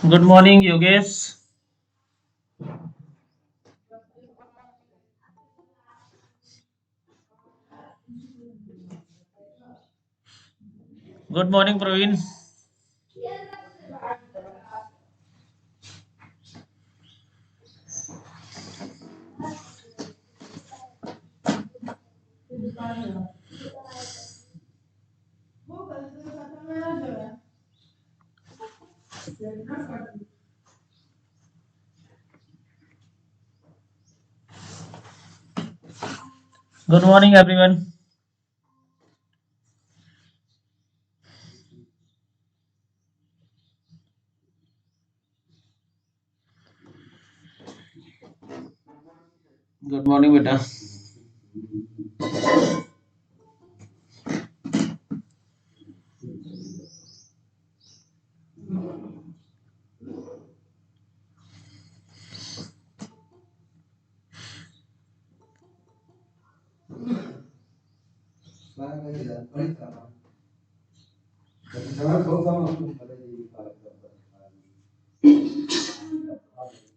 Good morning, Yogesh. Good morning, Praveen. Good morning, everyone. Good morning, beta.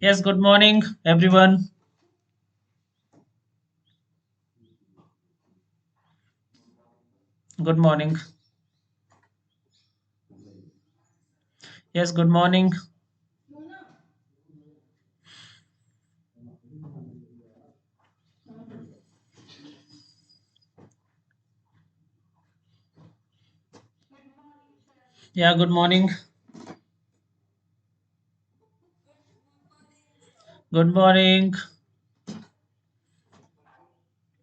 Yes, good morning, everyone. Good morning. Yes, good morning. Yeah, good morning. Good morning.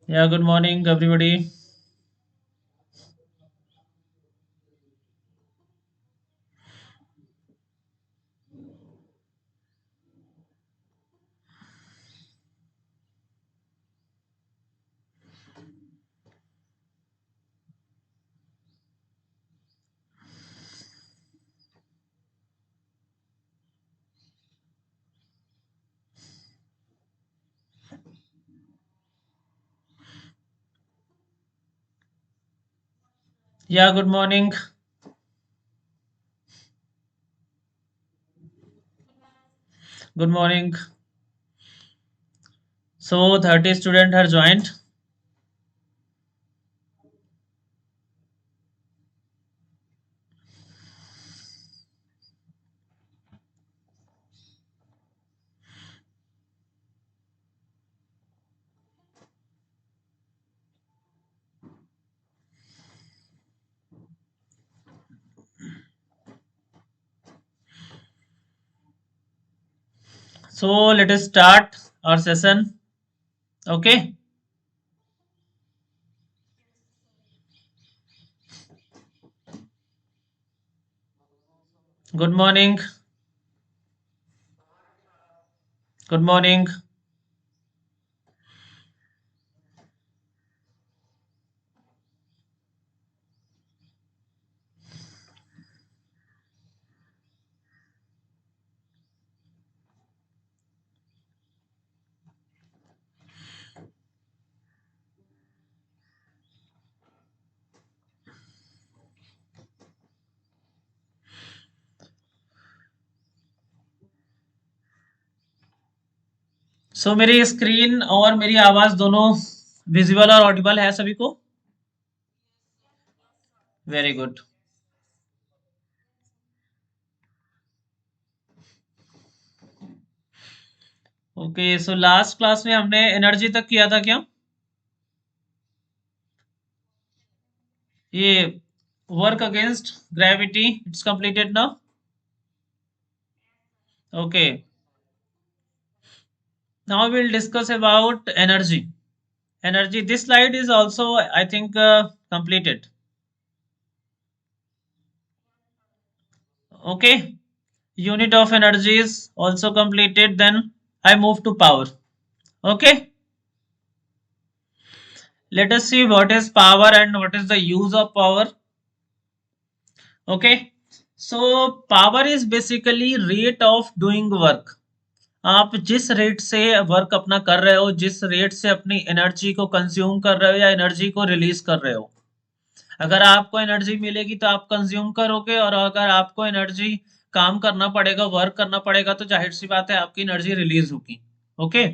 Yeah, good morning, everybody. Yeah, good morning. Good morning. So, 30 students have joined. So, let us start our session. Okay. Good morning. Good morning. सो मेरी screen और मेरी आवाज दोनों visible और Audible है सभी को? Very good. Okay, so last class में हमने एनर्जी तक किया था क्या? ये work against gravity it's completed now. Okay, now will discuss about energy. Energy, this slide is also I think completed. Okay, unit of energy is also completed. Then I move to power. Okay, let us see what is power and what is the use of power. Okay, so power is basically rate of doing work. आप जिस rate से work अपना कर रहे हो, जिस rate से अपनी एनर्जी को कंज्यूम कर रहे हो या एनर्जी को रिलीज कर रहे हो। अगर आपको एनर्जी मिलेगी तो आप कंज्यूम करोगे, और अगर आपको एनर्जी काम करना पड़ेगा, वर्क करना पड़ेगा, तो जाहिर सी बात है आपकी एनर्जी रिलीज होगी। Okay,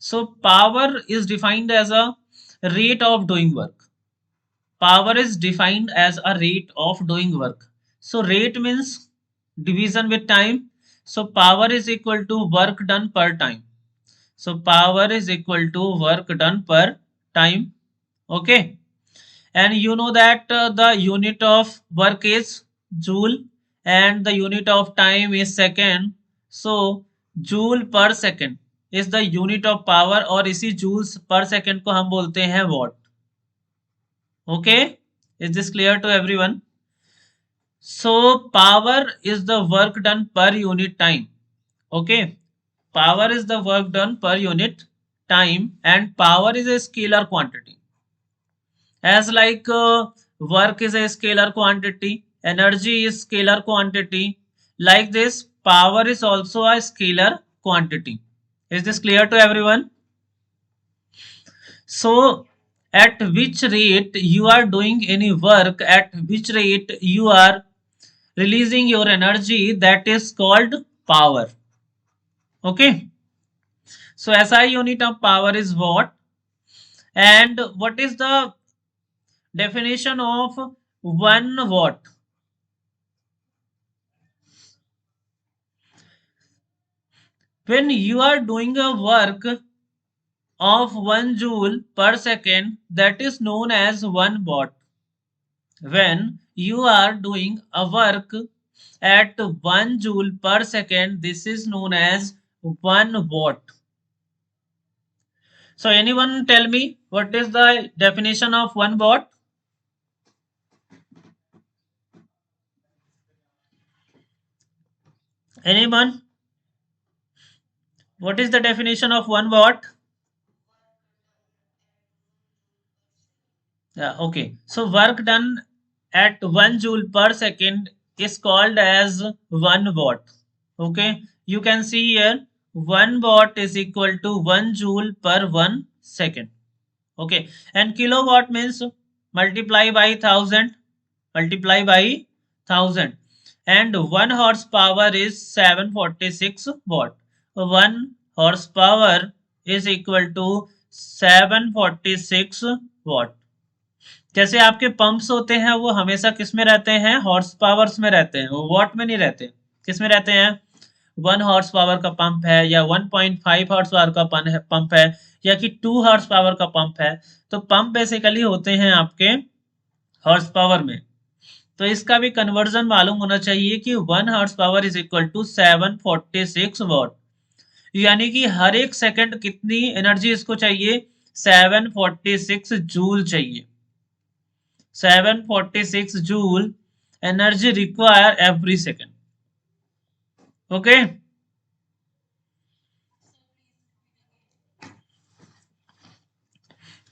so power is defined as a rate of doing work. Power is defined as a rate of doing work. So rate means division with time. So power is equal to work done per time. So power is equal to work done per time. Okay, and you know that the unit of work is joule and the unit of time is second. So joule per second is the unit of power और इसी joules per second को हम बोलते हैं watt. Okay, is this clear to everyone? So power is the work done per unit time. Okay, power is the work done per unit time, and power is a scalar quantity. As like work is a scalar quantity, energy is scalar quantity. Like this, power is also a scalar quantity. Is this clear to everyone? So at which rate you are doing any work, at which rate you are releasing your energy, that is called power. Okay, so SI unit of power is watt. And what is the definition of 1 watt? When you are doing a work of 1 joule per second, that is known as 1 watt. When you are doing a work at 1 joule per second, this is known as 1 watt. So anyone tell me what is the definition of 1 watt? Anyone? What is the definition of 1 watt? Yeah, okay. So work done at 1 joule per second is called as 1 watt. Okay, you can see here 1 watt is equal to 1 joule per 1 second. Okay, and kilowatt means multiply by 1000, multiply by 1000, and 1 horsepower is 746 watt. 1 horsepower is equal to 746 watt. जैसे आपके pumps होते हैं वो हमेशा किस में रहते हैं, हॉर्स पावर्स में रहते हैं, वो वॉट में नहीं रहते। किस में रहते हैं, 1 हॉर्स पावर का पंप है या 1.5 हॉर्स पावर का पंप है या कि 2 हॉर्स पावर का पंप है, तो पंप बेसिकली होते हैं आपके हॉर्स पावर में। तो इसका भी कन्वर्जन मालूम होना चाहिए कि 1 horse power is equal to 746 watt, यानी कि हर एक सेकंड कितनी एनर्जी इसको चाहिए, 746 जूल चाहिए। 746 joule energy require every second. Okay,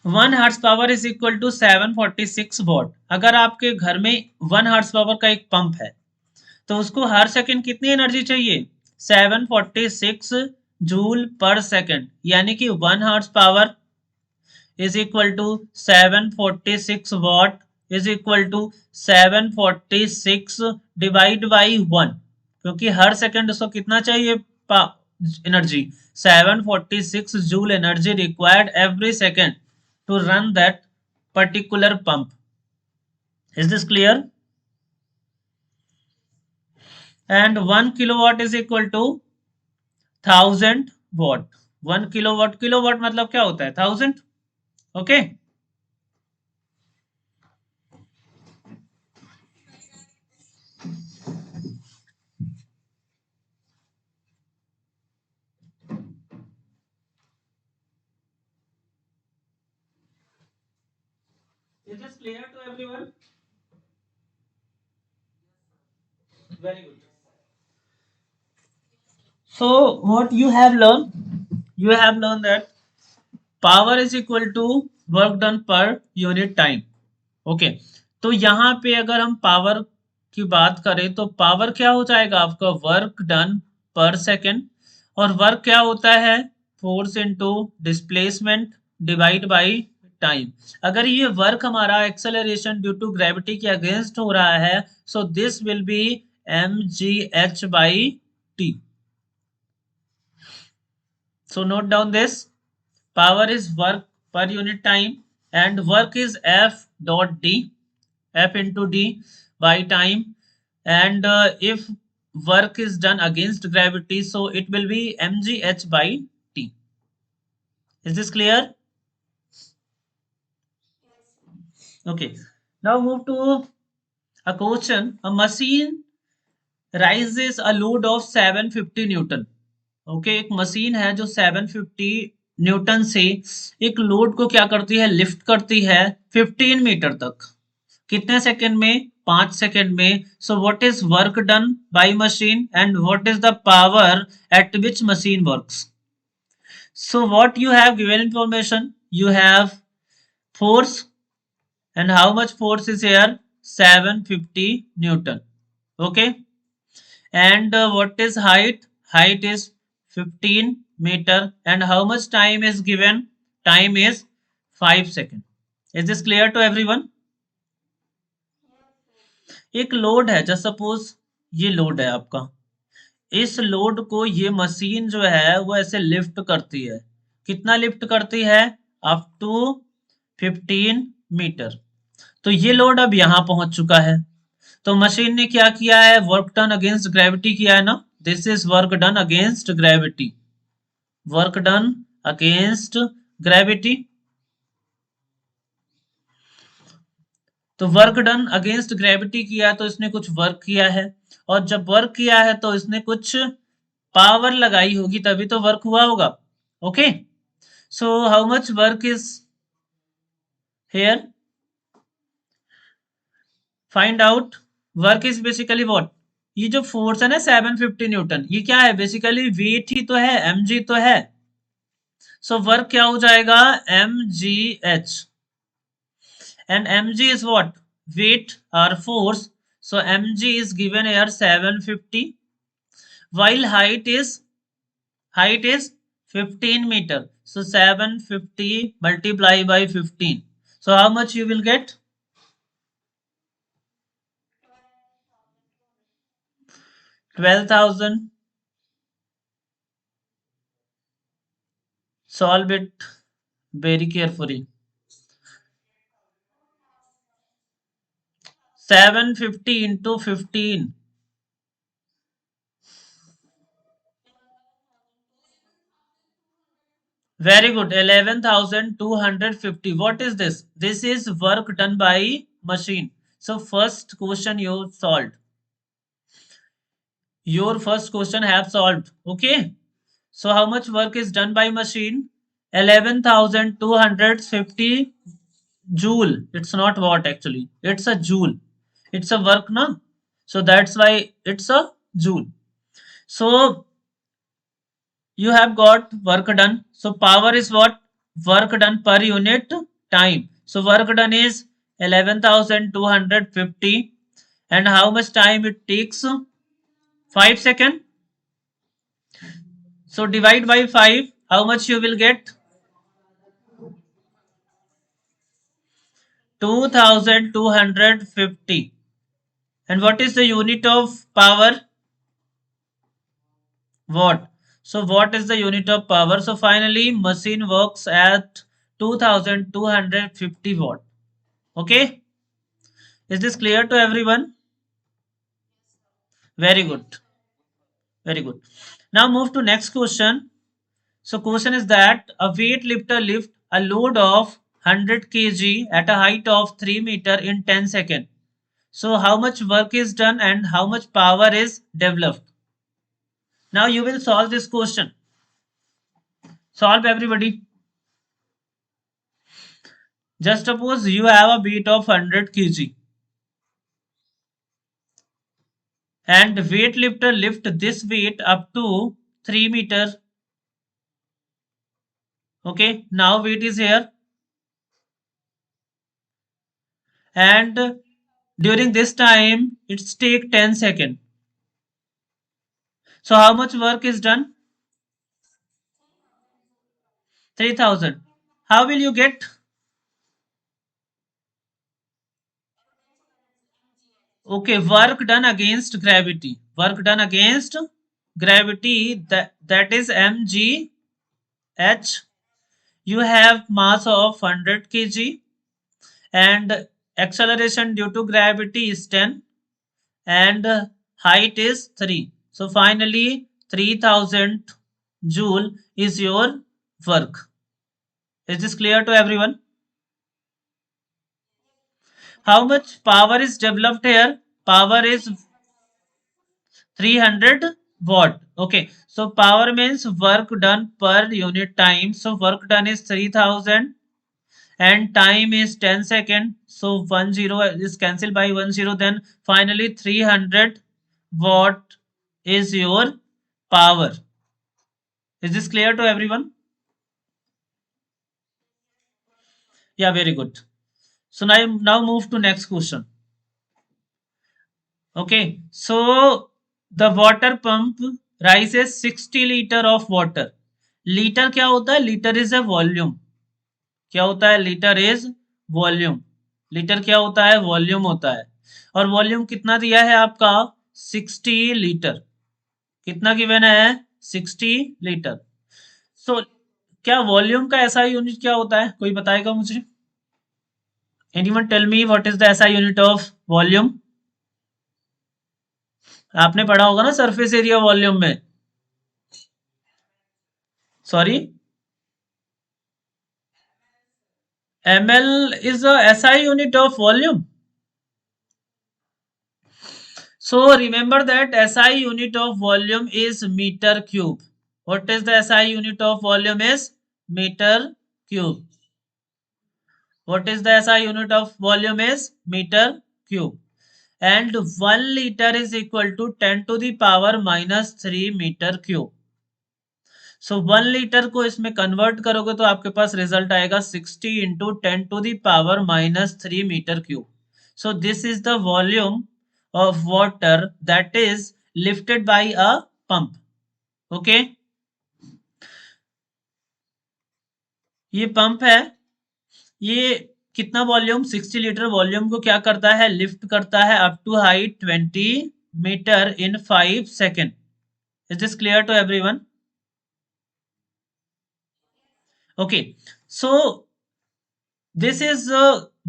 1 horse power is equal to 746 watt. अगर आपके घर में 1 हॉर्स पावर का एक पंप है तो उसको हर सेकंड कितनी एनर्जी चाहिए, 746 जूल पर सेकंड, यानी कि 1 horse power is equal to 746 watt is equal to 746 divide by 1, क्योंकि हर सेकंड उसको कितना चाहिए energy, 746 joule energy required every second to run that particular pump. Is this clear? And 1 kilowatt is equal to 1000 watt. 1 kilowatt, kilowatt मतलब क्या होता है, 1000। Okay, is this clear to everyone? Very good. So what you have learned, you have learned that power is equal to work done per unit time. Okay, तो यहाँ पे अगर हम power की बात करें तो पावर क्या हो जाएगा आपका, वर्क डन पर सेकेंड, और वर्क क्या होता है, force into displacement divide by time. अगर ये वर्क हमारा एक्सेलरेशन ड्यू टू ग्रेविटी के अगेंस्ट हो रहा है, so this will be mgh/t. So note down this. Power is work per unit time, and work is F dot D, F into D by time. And if work is done against gravity, so it will be mgh/t. Is this clear? Okay. Now move to a question. A machine rises a load of 750 Newton. Okay, एक machine है जो 750 Newton से एक load को क्या करती है, lift करती है 15 मीटर तक. कितने सेकंड में? 5 सेकंड में. सो what is work done by machine and what is the power eight which machine works? So what you have given information, you have force, and how much force is here? 750 Newton. Okay. And what is height? Height is 15 meter. And how much time is given? Time is 5 seconds. Is this clear to everyone? एक load है, just suppose ये load है आपका. इस load को ये machine जो है वो ऐसे लिफ्ट करती है. कितना लिफ्ट करती है? Up to 15 metre. तो ये लोड अब यहां पहुंच चुका है. तो मशीन ने क्या किया है? वर्क डन अगेंस्ट ग्रेविटी किया है ना. This is work done against gravity. Work done against gravity. तो वर्क डन अगेंस्ट ग्रेविटी किया तो इसने कुछ वर्क किया है. और जब वर्क किया है तो इसने कुछ पावर लगाई होगी, तभी तो वर्क हुआ होगा. Okay. So how much work is here? Find out. Work is basically what? ये जो फोर्स है ना 750 न्यूटन, ये क्या है? बेसिकली वेट ही तो है, mg तो है. सो वर्क क्या हो जाएगा? mgh. And mg is what? Weight or force. So mg is given here 750, while height is 15 meter. So 750 multiply by 15. So how much you will get? 12,000. Solve it very carefully. 750 into 15. Very good. 11,250. What is this? This is work done by machine. So first question you solved. Your first question have solved. Okay. So how much work is done by machine? 11,250 joule. It's not watt actually. It's a joule. It's a work, no? So that's why it's a joule. So you have got work done. So power is what? Work done per unit time. So work done is 11,250. And how much time it takes? 5 seconds. So divide by 5. How much you will get? 2,250. And what is the unit of power? Watt. So watt is the unit of power. So finally machine works at 2,250 watt. Okay. Is this clear to everyone? Very good. Very good. Now move to next question. So question is that a weightlifter lift a load of 100 kg at a height of 3 meter in 10 seconds. So how much work is done and how much power is developed? Now you will solve this question. Solve everybody. Just suppose you have a weight of 100 kg and weightlifter lift this weight up to 3 meter. Okay, now weight is here. And during this time, it's take 10 seconds. So how much work is done? 3,000. How will you get? Okay, work done against gravity. Work done against gravity, that is mgh. You have mass of 100 kg and acceleration due to gravity is 10 and height is 3. So finally 3000 joule is your work. Is this clear to everyone? How much power is developed here? Power is 300 watt. Okay, so power means work done per unit time. So work done is 3000 and time is 10 second. So 10 is cancelled by 10. Then finally 300 watt is your power. Is this clear to everyone? Yeah, very good. So now move to next question. Okay, so the water pump rises 60 liter of water. Litre क्या होता है? Litre is a volume. क्या होता है? Litre is volume. Litre क्या होता है? Volume होता है. और वॉल्यूम कितना दिया है आपका? 60 लीटर. कितना गिवन है? 60 लीटर. सो क्या वॉल्यूम का ऐसा यूनिट क्या होता है? कोई बताएगा मुझे? Anyone tell me what is the ऐसा यूनिट ऑफ वॉल्यूम? आपने पढ़ा होगा ना सरफेस एरिया वॉल्यूम में. Sorry, ml is a SI unit of volume. So remember that SI unit of volume is meter cube. What is the SI unit of volume is? Meter cube. What is the SI unit of volume is? Meter cube. And 1 liter is equal to 10 to the power minus 3 meter cube. So 1 litre को इसमें convert करोगे तो आपके पास result आएगा 60 into 10 to the power minus 3 metre cube. So this is the volume of water that is lifted by a pump. Okay, ये pump है. ये कितना वॉल्यूम? 60 लीटर वॉल्यूम को क्या करता है? लिफ्ट करता है up to height 20 metre in 5 second. Is this clear to everyone? Okay, so this is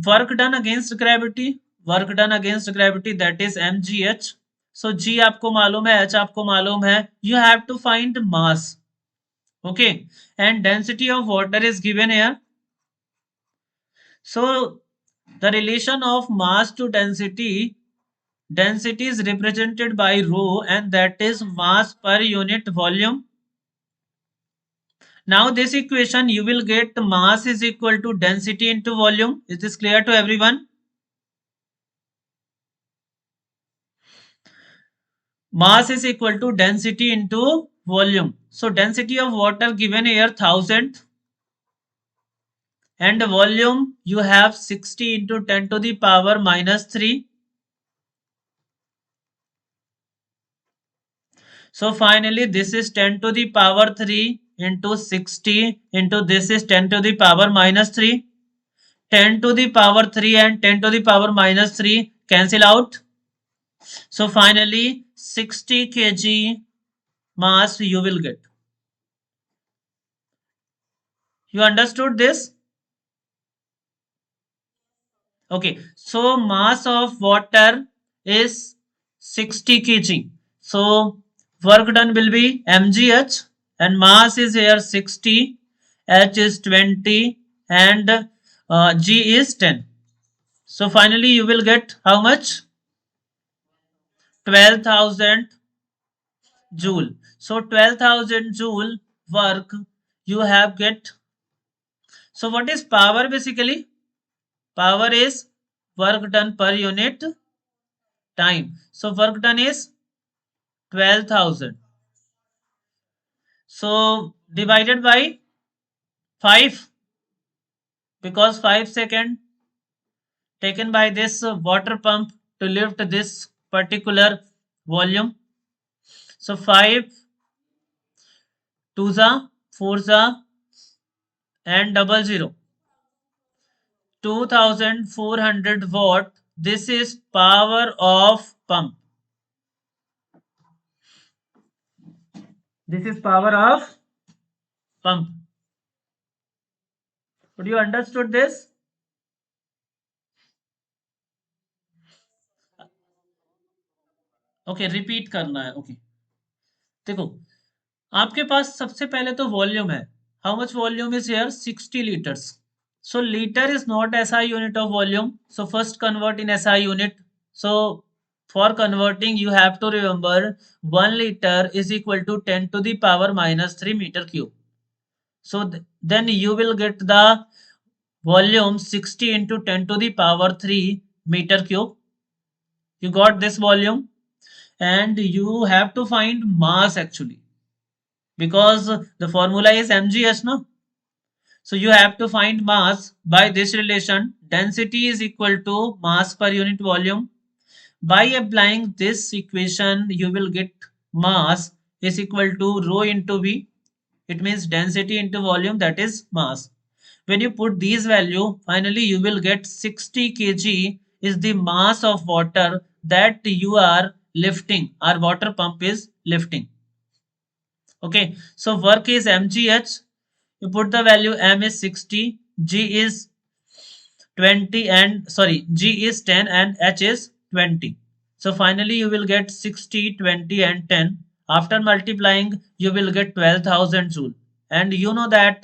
work done against gravity. Work done against gravity, that is mgh. So g आपको मालूम है, h आपको मालूम है. You have to find mass. Okay, and density of water is given here. So the relation of mass to density is represented by rho, and that is mass per unit volume. Now this equation you will get mass is equal to density into volume. Is this clear to everyone? Mass is equal to density into volume. So density of water given here 1000 and volume you have 60 into 10 to the power minus 3. So finally this is 10 to the power 3 into 60 into this is 10 to the power minus 3. 10 to the power 3 and 10 to the power minus 3 cancel out. So finally 60 kg mass you will get. You understood this? Okay, so mass of water is 60 kg. So work done will be mgh and mass is here 60, h is 20 and g is 10. So finally you will get how much? 12,000 joule. So 12,000 joule work you have get. So what is power basically? Power is work done per unit time. So work done is 12,000. So divided by 5 because 5 second taken by this water pump to lift this particular volume. So 5 2 za 4 za and 00. 2400 watt This is power of pump. This is power of pump. Would you understood this? Okay repeat करना है okay देखो आपके पास सबसे पहले तो volume है how much volume is here 60 litres so liter is not SI unit of volume so first convert in SI unit so for converting you have to remember 1 liter is equal to 10 to the power minus 3 meter cube so then you will get the volume 60 into 10 to the power 3 meter cube you got this volume and you have to find mass actually because the formula is mgh no so you have to find mass by this relation density is equal to mass per unit volume by applying this equation you will get mass is equal to rho into v it means density into volume that is mass when you put these value finally you will get 60 kg is the mass of water that you are lifting our water pump is lifting okay so work is mgh you put the value m is 60 g is 20 and sorry g is 10 and h is 20 so finally you will get 60 20 and 10 after multiplying you will get 12,000 joule and you know that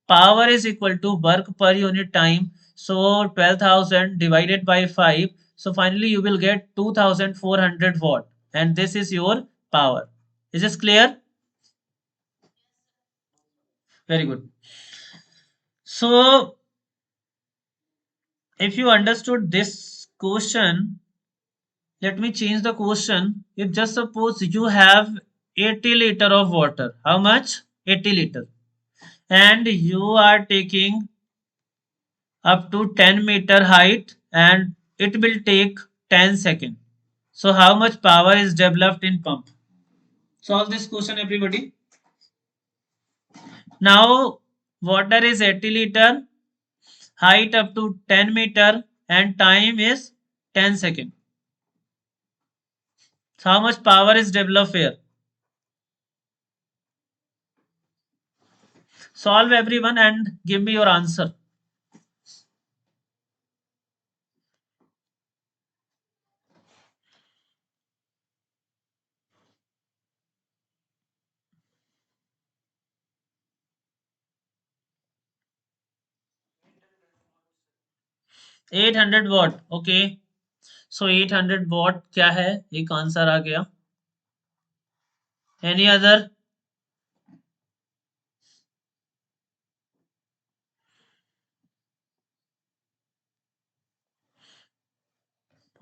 power is equal to work per unit time so 12,000 divided by 5 so finally you will get 2,400 watt and this is your power is this clear very good so if you understood this question let me change the question if just suppose you have 80 liter of water how much 80 liter and you are taking up to 10-meter height and it will take 10 seconds so how much power is developed in pump solve this question everybody now water is 80 liter height up to 10-meter and time is 10 seconds so how much power is developed here solve everyone and give me your answer 800 watt okay so 800 watt क्या है एक answer आ गया any other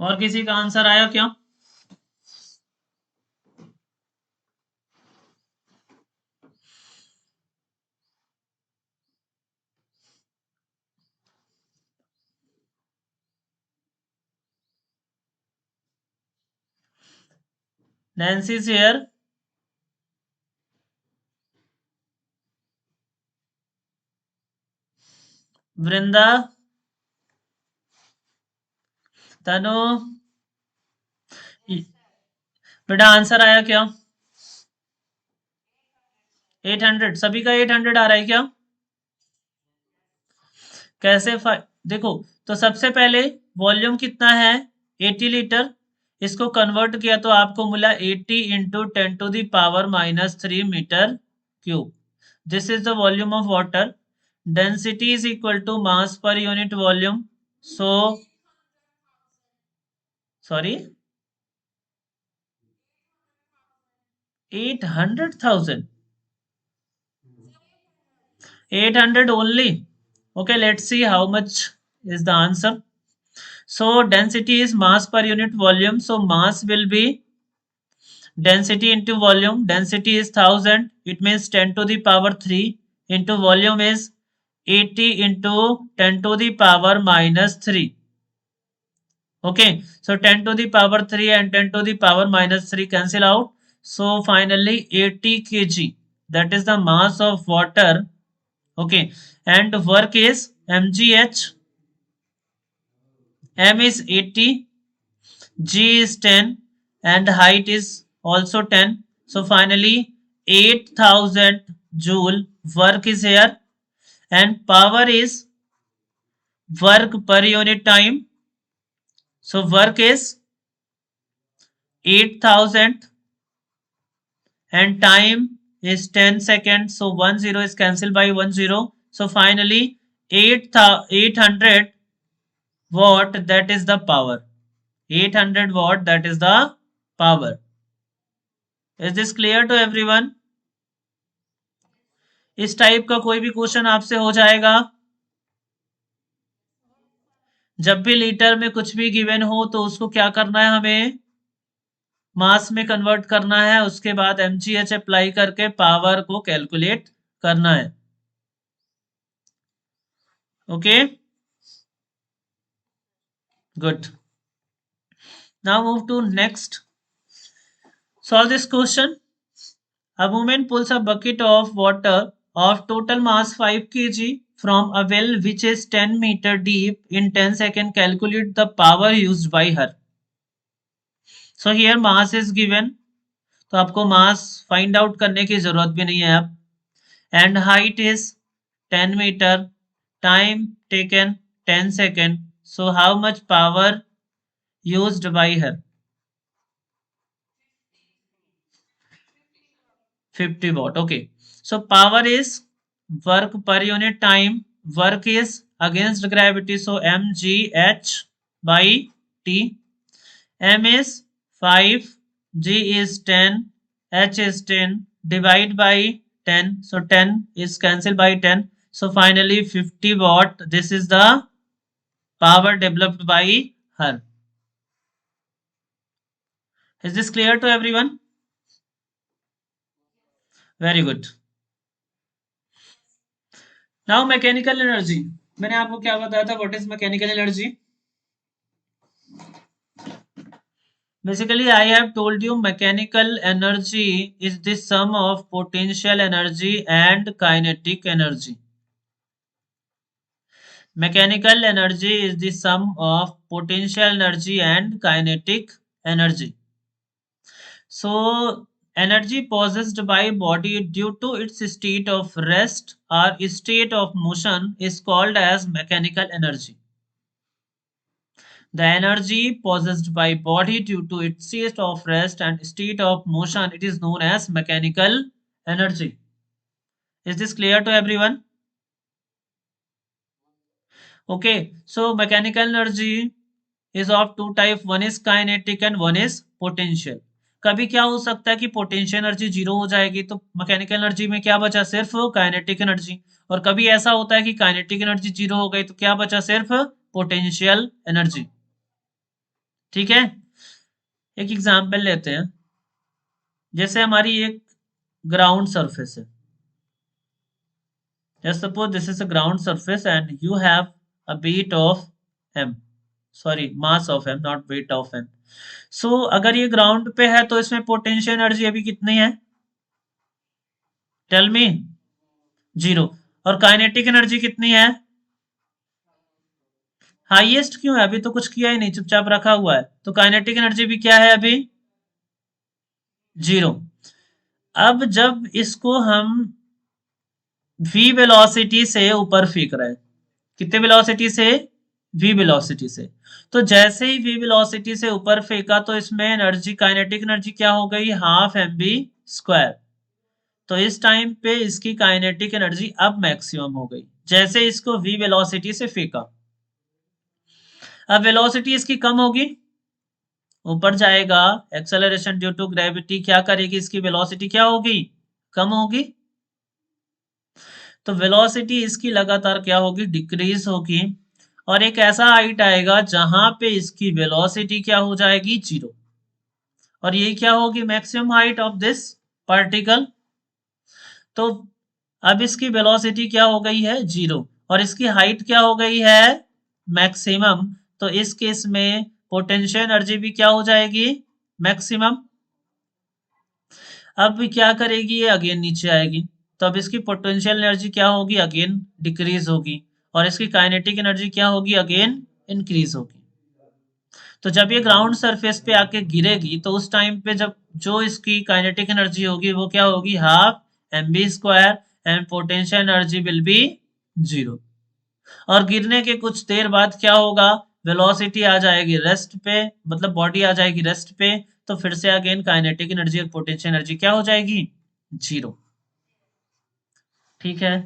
और किसी का answer आया क्या Nancy is here वृंदा तनु बेटा आंसर आया क्या 800 सभी का 800 आ रहा है क्या कैसे देखो तो सबसे पहले वॉल्यूम कितना है 80 लीटर इसको कन्वर्ट किया तो आपको मिला 80 into 10 to the power minus 3 metre cube this is the volume of water density is equal to mass per unit volume so sorry 800,000 800 only okay let's see how much is the answer so density is mass per unit volume so mass will be density into volume density is 1000 it means 10 to the power 3 into volume is 80 into 10 to the power minus 3 okay so 10 to the power 3 and 10 to the power minus 3 cancel out so finally 80 kg that is the mass of water okay and work is mgh m is 80, g is 10, and height is also 10. So finally 8000 joule work is here, and power is work per unit time. So work is 8000 and time is 10 seconds. So 10 is cancelled by 10. So finally 800 watt, that is the power. 800 watt, that is the power. Is this clear to everyone? इस type का कोई भी question आपसे हो जाएगा? जब भी litre में कुछ भी गिवन हो तो उसको क्या करना है, हमें मास में कन्वर्ट करना है, उसके बाद mgh अप्लाई करके पावर को कैलकुलेट करना है. Okay, good. Now move to next. Solve this question. A woman pulls a bucket of water of total mass 5 kg from a well which is 10 meter deep in 10 seconds. Calculate the power used by her. So here mass is given. तो आपको mass find out करने की जरूरत भी नहीं है अब. And height is 10 metre, time taken 10 second. So how much power used by her? 50 watt. Okay, so power is work per unit time. Work is against gravity, so mgh by t. M is 5, g is 10, h is 10, divide by 10, so 10 is cancelled by 10. So finally 50 watt, this is the power developed by her. Is this clear to everyone? Very good. Now mechanical energy. मैंने आपको क्या बताया था, what is mechanical energy? Basically, I have told you mechanical energy is the sum of potential energy and kinetic energy. Mechanical energy is the sum of potential energy and kinetic energy. So, energy possessed by body due to its state of rest or state of motion is called as mechanical energy. The energy possessed by body due to its state of rest and state of motion, it is known as mechanical energy. Is this clear to everyone? Okay, so mechanical energy is of two types. One is kinetic and one is potential. कभी क्या हो सकता है कि potential energy zero हो जाएगी तो mechanical energy में क्या बचा, सिर्फ काइनेटिक एनर्जी. और कभी ऐसा होता है कि काइनेटिक एनर्जी जीरो हो गई तो क्या बचा, सिर्फ पोटेंशियल एनर्जी. ठीक है, एक एग्जांपल लेते हैं. जैसे हमारी एक ग्राउंड सरफेस है. Just suppose this is a ground surface and you have a weight of m, sorry mass of m, not weight of m. सो अगर ये ग्राउंड पे है तो इसमें पोटेंशियल एनर्जी अभी कितनी है, टेल मी? जीरो. और काइनेटिक एनर्जी कितनी है? हाईएस्ट क्यों है, अभी तो कुछ किया ही नहीं, चुपचाप रखा हुआ है. तो काइनेटिक एनर्जी भी क्या है अभी, जीरो. अब जब इसको हम v वेलोसिटी से ऊपर फेंक रहे हैं, कितने वेलोसिटी से, v वेलोसिटी से. तो जैसे ही v वेलोसिटी से ऊपर फेंका तो इसमें एनर्जी, काइनेटिक एनर्जी क्या हो गई, हाफ mv². तो इस टाइम पे इसकी काइनेटिक एनर्जी अब मैक्सिमम हो गई जैसे इसको v वेलोसिटी से फेंका. अब वेलोसिटी इसकी कम होगी, ऊपर जाएगा. एक्सेलरेशन ड्यू टू ग्रेविटी क्या करेगी, इसकी वेलोसिटी क्या होगी, कम होगी. तो वेलोसिटी इसकी लगातार क्या होगी, डिक्रीज होगी. और एक ऐसा हाइट आएगा जहां पे इसकी वेलोसिटी क्या हो जाएगी, जीरो. और ये क्या होगी, maximum height of this particle. तो अब इसकी वेलोसिटी क्या हो गई है, जीरो, और इसकी हाइट क्या हो गई है, मैक्सिमम. तो इस केस में पोटेंशियल एनर्जी भी क्या हो जाएगी, मैक्सिमम. अब क्या करेगी, ये अगेन नीचे आएगी. तो अब इसकी पोटेंशियल एनर्जी क्या होगी, अगेन डिक्रीज होगी. और इसकी काइनेटिक एनर्जी क्या होगी, अगेन इंक्रीज होगी. तो जब ये ग्राउंड सरफेस पे आके गिरेगी तो उस टाइम पे जब जो इसकी काइनेटिक एनर्जी होगी वो क्या होगी, half mv² and potential energy will be 0। और गिरने के कुछ देर बाद क्या होगा, वेलोसिटी आ जाएगी रेस्ट पे, मतलब बॉडी आ जाएगी रेस्ट पे, तो फिर से अगेन काइनेटिक एनर्जी और पोटेंशियल एनर्जी क्या हो जाएगी, 0। ठीक है,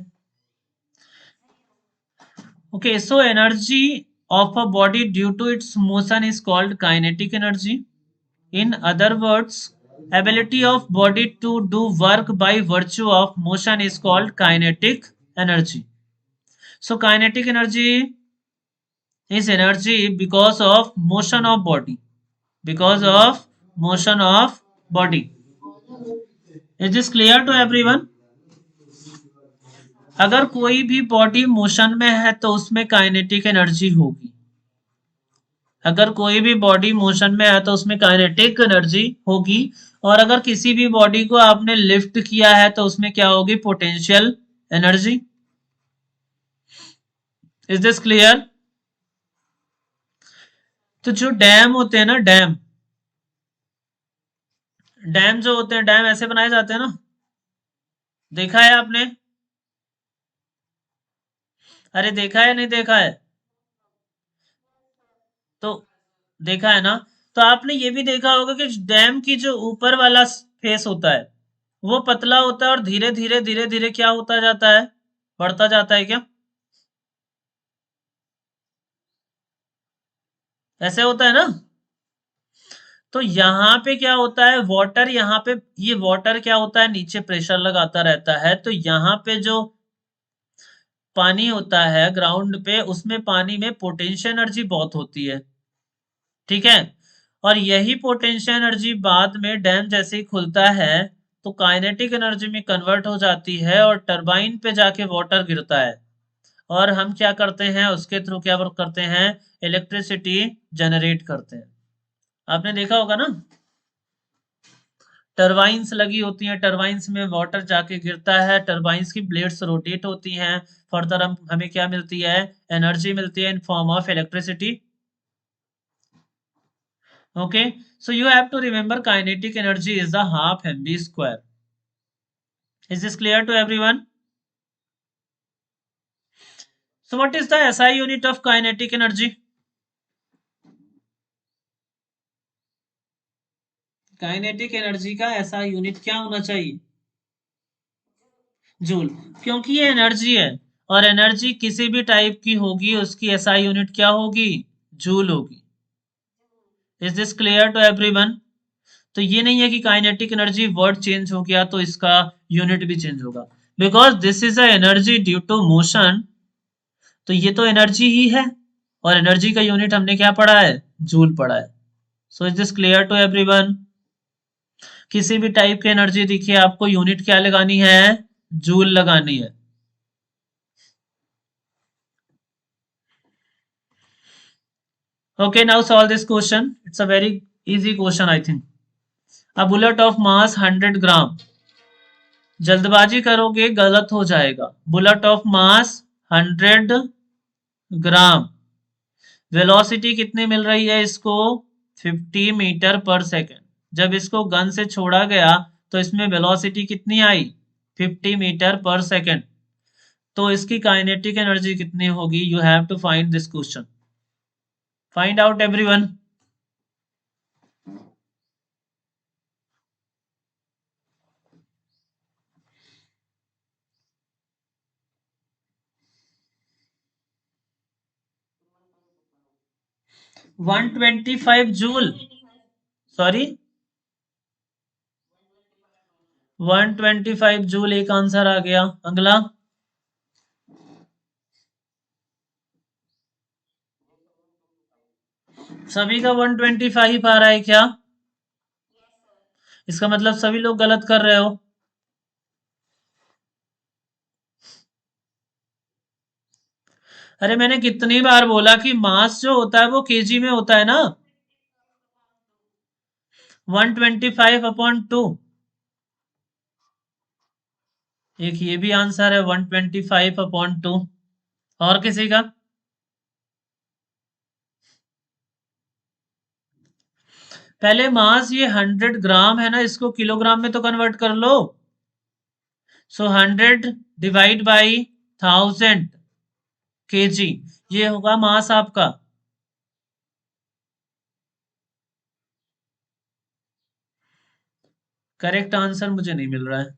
okay, so energy of a body due to its motion is called kinetic energy. In other words, ability of body to do work by virtue of motion is called kinetic energy. So kinetic energy is energy because of motion of body, because of motion of body. Is this clear to everyone? अगर कोई भी body motion में है तो उसमें kinetic energy होगी, अगर कोई भी बॉडी मोशन में है तो उसमें काइनेटिक एनर्जी होगी, और अगर किसी भी बॉडी को आपने लिफ्ट किया है तो उसमें क्या होगी, potential energy. Is this clear? तो जो डैम होते हैं ना, डैम डैम जो होते हैं, डैम ऐसे बनाए जाते हैं ना, देखा है आपने? अरे देखा है, नहीं देखा है? तो देखा है ना? तो आपने ये भी देखा होगा कि डैम की जो ऊपर वाला फेस होता है वो पतला होता है और धीरे धीरे धीरे धीरे क्या होता जाता है, बढ़ता जाता है क्या? ऐसे होता है ना? तो यहाँ पे क्या होता है, वाटर यहाँ पे, ये वाटर क्या होता है, नीचे प्रेशर लगाता रहता है, तो यहाँ पे जो पानी होता है ग्राउंड पे, उसमें पानी में पोटेंशियल एनर्जी बहुत होती है। ठीक है, और यही पोटेंशियल एनर्जी बाद में डैम जैसे ही खुलता है तो काइनेटिक एनर्जी में कन्वर्ट हो जाती है और टरबाइन पे जाके वाटर गिरता है, और हम क्या करते हैं उसके थ्रू, क्या वर्क करते हैं, इलेक्ट्रिसिटी जनरेट करते हैं। आपने देखा होगा ना, टरबाइंस लगी होती हैं, टरबाइंस में वाटर जाके गिरता है, टरबाइंस की ब्लेड्स रोटेट होती हैं, फर्दर हम हमें क्या मिलती है, एनर्जी मिलती है in form of electricity. Okay, so you have to remember kinetic energy is the half mv²। Is this clear to everyone? So what is the SI unit of kinetic energy? Kinetic energy का SI unit क्या होना चाहिए, joule, क्योंकि ये energy है, और energy किसी भी टाइप की होगी उसकी एसआई यूनिट क्या होगी, जूल होगी। Is this clear to everyone? तो ये नहीं है कि काइनेटिक एनर्जी वर्ड चेंज हो गया तो इसका यूनिट भी चेंज होगा, because this is a energy due to motion, तो ये तो एनर्जी ही है, और एनर्जी का यूनिट हमने क्या पढ़ा है, जूल पढ़ा है। So is this clear to everyone? किसी भी टाइप की एनर्जी दिखिए आपको यूनिट क्या लगानी है, जूल लगानी है। Okay, now solve this question. It's a very easy question, I think. A bullet of mass 100 ग्राम, जल्दबाजी करोगे गलत हो जाएगा। Bullet of mass 100 gram, velocity कितनी मिल रही है इसको, 50 मीटर पर सेकेंड। जब इसको गन से छोड़ा गया तो इसमें वेलोसिटी कितनी आई, 50 मीटर पर सेकेंड। तो इसकी काइनेटिक एनर्जी कितनी होगी, you have to find this question. Find out everyone. 125 joule, sorry 125 joule एक आंसर आ गया। अगला, सभी का 125 आ रहा है क्या? इसका मतलब सभी लोग गलत कर रहे हो। अरे मैंने कितनी बार बोला कि मास जो होता है वो केजी में होता है ना, 125/2। एक ये भी आंसर है 125/2। और किसी का? पहले मास ये 100 ग्राम है ना, इसको किलोग्राम में तो कन्वर्ट कर लो। सो 100 डिवाइड बाई 1000 kg, ये होगा मास आपका। करेक्ट आंसर मुझे नहीं मिल रहा है।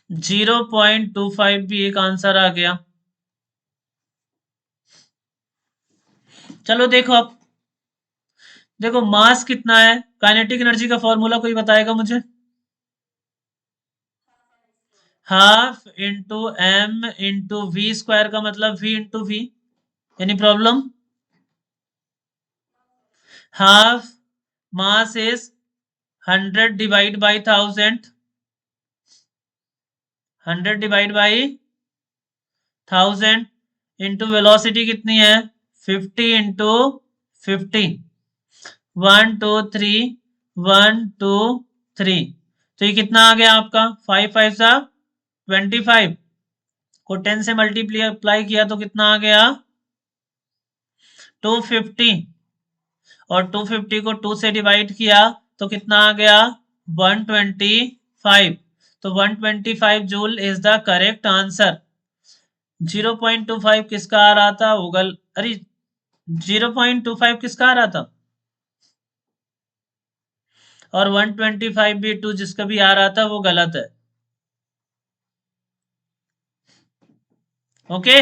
0.25 भी एक आंसर आ गया। चलो देखो अब, देखो मास कितना है, काइनेटिक एनर्जी का फॉर्मूला कोई बताएगा मुझे? Half into M into V square का मतलब V into V. Any problem? Half mass is 100 divide by 1000, 100 divide by 1000 into velocity कितनी है 50 इंटू 50, 1 2 3, 1 2 3, तो ये कितना आ गया आपका 5 5 सा 25 को 10 से मल्टीप्लाई किया तो कितना आ गया 250, और 250 को 2 से डिवाइड किया तो कितना आ गया 125, तो 125 joule is the correct answer. 0.25 किसका आ रहा था वो अरे 0.25 किसका आ रहा था, और 125 भी 2 जिसका भी आ रहा था वो गलत है। Okay,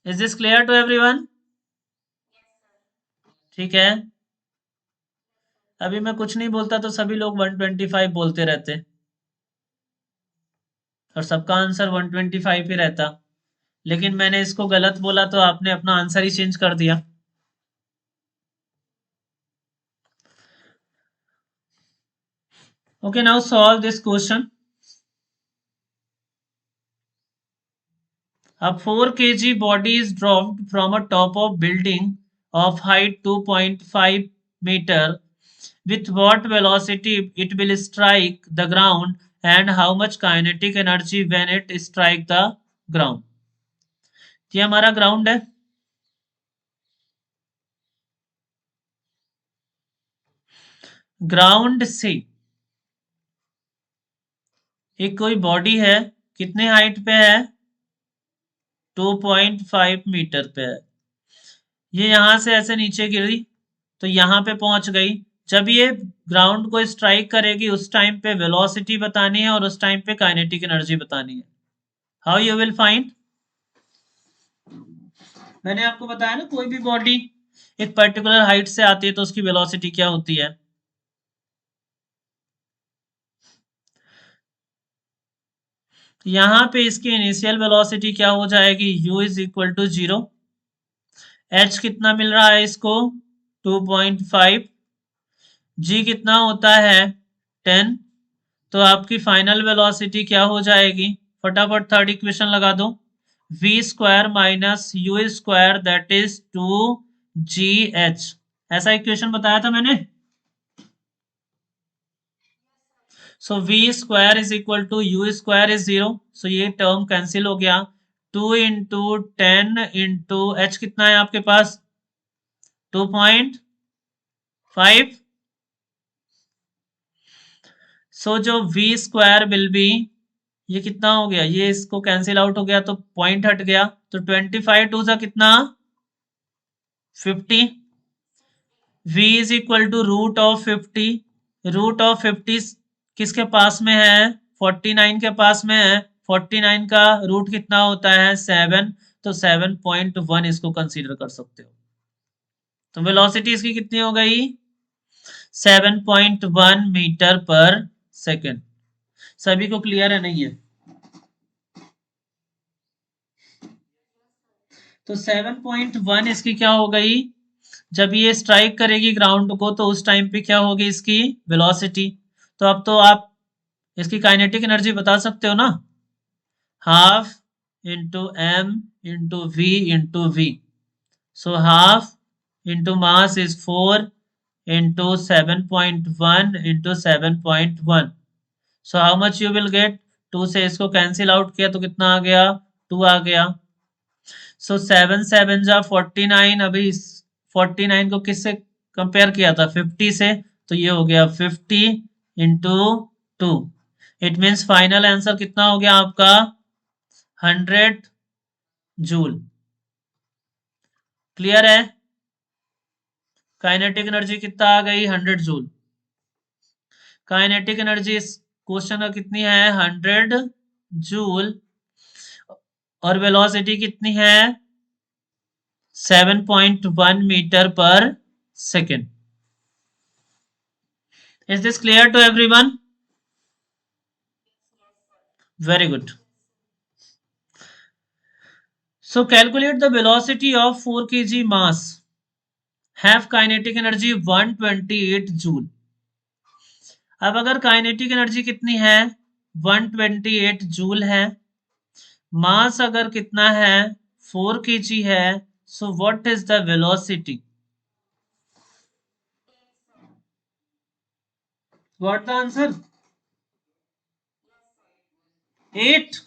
is this clear to everyone? ठीक है, अभी मैं कुछ नहीं बोलता तो सभी लोग 125 बोलते रहते, और सबका आंसर 125 ही रहता, लेकिन मैंने इसको गलत बोला तो आपने अपना आंसर ही चेंज कर दिया। Okay, now solve this question. A 4 kg body is dropped from a top of building of height 2.5 meter. With what velocity it will strike the ground and how much kinetic energy when it strike the ground? ये हमारा ground है। Ground से एक कोई body है, कितने height पे है 2.5 मीटर पे है। ये यहां से ऐसे नीचे गिरी तो यहाँ पे पहुंच गई। जब ये ग्राउंड को स्ट्राइक करेगी उस टाइम पे वेलोसिटी बतानी है और उस टाइम पे काइनेटिक एनर्जी बतानी है। How you will find? मैंने आपको बताया ना, कोई भी बॉडी एक पर्टिकुलर हाइट से आती है तो उसकी वेलोसिटी क्या होती है। यहाँ पे इसकी इनिशियल वेलोसिटी क्या हो जाएगी, u is equal to 0। h कितना मिल रहा है इसको 2.5, g कितना होता है 10, तो आपकी फाइनल वेलोसिटी क्या हो जाएगी, फटाफट थर्ड इक्वेशन लगा दो, v square minus U square that is 2gh। ऐसा इक्वेशन बताया था मैंने। So v square is equal to U square is 0, so ये टर्म कैंसिल हो गया। 2 इंटू 10 इंटू एच कितना है आपके पास 2.5। सो जो v स्क्वायर विल बी, ये कितना हो गया, ये इसको कैंसिल आउट हो गया तो पॉइंट हट गया, तो 25 टू सा कितना 50। v is equal to root of 50, root of 50 किसके पास में है 49 के पास में है, 49 का रूट कितना होता है 7, तो 7.1 इसको कंसीडर कर सकते हो। तो वेलोसिटी इसकी कितनी हो गई 7.1 मीटर पर सेकेंड। सभी को क्लियर है नहीं है? तो 7.1 इसकी क्या हो गई, जब ये स्ट्राइक करेगी ग्राउंड को तो उस टाइम पे क्या होगी इसकी वेलोसिटी। तो अब तो आप इसकी काइनेटिक एनर्जी बता सकते हो ना, half into M into V. So half into mass is 4 into 7.1 into 7.1, so how much you will get, 2 से इसको कैंसिल आउट किया तो कितना आ गया 2 आ गया। सो 7 7 जा 49। अभी 49 को किससे कंपेयर किया था? 50 से। तो ये हो गया 50 × 2। इट मीन्स फाइनल आंसर कितना हो गया आपका? 100 जूल। क्लियर है? काइनेटिक एनर्जी कितना आ गई? 100 जूल। काइनेटिक एनर्जी इस क्वेश्चन का कितनी है? 100 जूल। और वेलोसिटी कितनी है? 7.1 मीटर पर second. Is this clear to everyone? Very good. So calculate the velocity of 4 kg mass have kinetic energy 128 joule. अब अगर काइनेटिक एनर्जी कितनी है? 128 जूल है। मास अगर कितना है? 4 kg है। सो what is the velocity? What the answer? 8।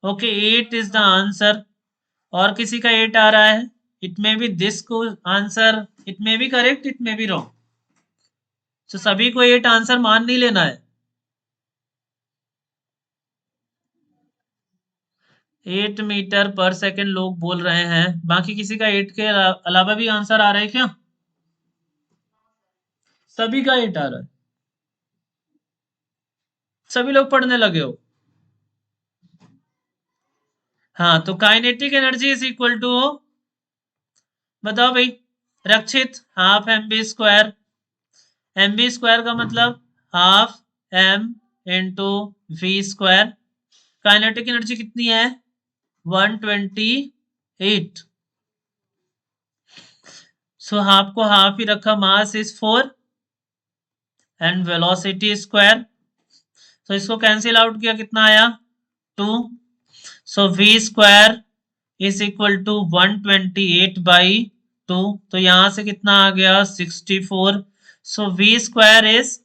Okay, 8 is the answer. और किसी का 8 आ रहा है? इट मे बी दिस को answer, it may be correct, it may be wrong. तो सभी को 8 आंसर मान नहीं लेना है। 8 मीटर पर सेकेंड लोग बोल रहे हैं। बाकी किसी का 8 के अलावा भी आंसर आ रहा है क्या? सभी का 8 आ रहा है। सभी लोग पढ़ने लगे हो? हाँ, तो kinetic energy is equal to, बताओ भाई। Rakshit, half M B square. M B square का मतलब half M into V square. Kinetic energy कितनी है? 128। सो हाफ को हाफ ही रखा, mass is 4 and velocity square. तो इसको कैंसिल आउट किया, कितना आया? 2। So V square is equal to 128/2। तो यहां से कितना आ गया? 64। So V square is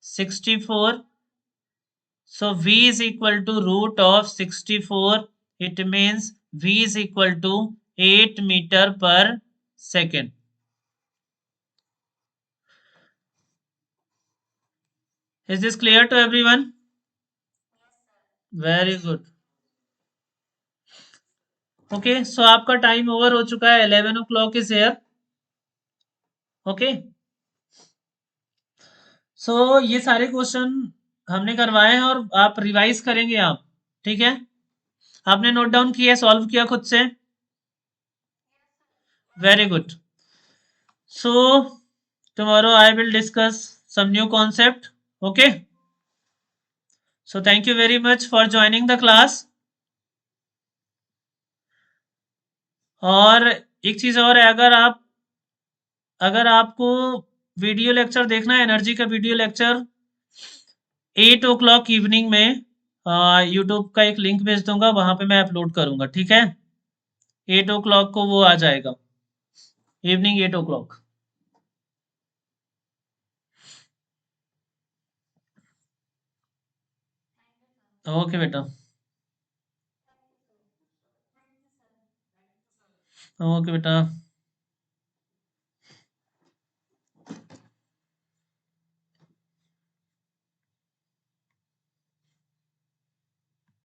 64। So v is equal to root of 64. It means v is equal to 8 meter per second. Is this clear to everyone? Very good. Okay, so आपका time over हो चुका है। 11 o'clock is here. Okay, सो ये सारे question हमने करवाए हैं और आप रिवाइज करेंगे आप। ठीक है? आपने नोट डाउन किया, सॉल्व किया खुद से? Very good. So tomorrow I will discuss some new concept. Okay, so thank you very much for joining the class. और एक चीज और है, अगर आपको वीडियो लेक्चर देखना है, एनर्जी का वीडियो लेक्चर 8 o'clock इवनिंग में यूट्यूब का एक लिंक भेज दूंगा, वहां पे मैं अपलोड करूंगा। ठीक है? 8 o'clock को वो आ जाएगा, इवनिंग 8 o'clock। ओके बेटा, ओके बेटा।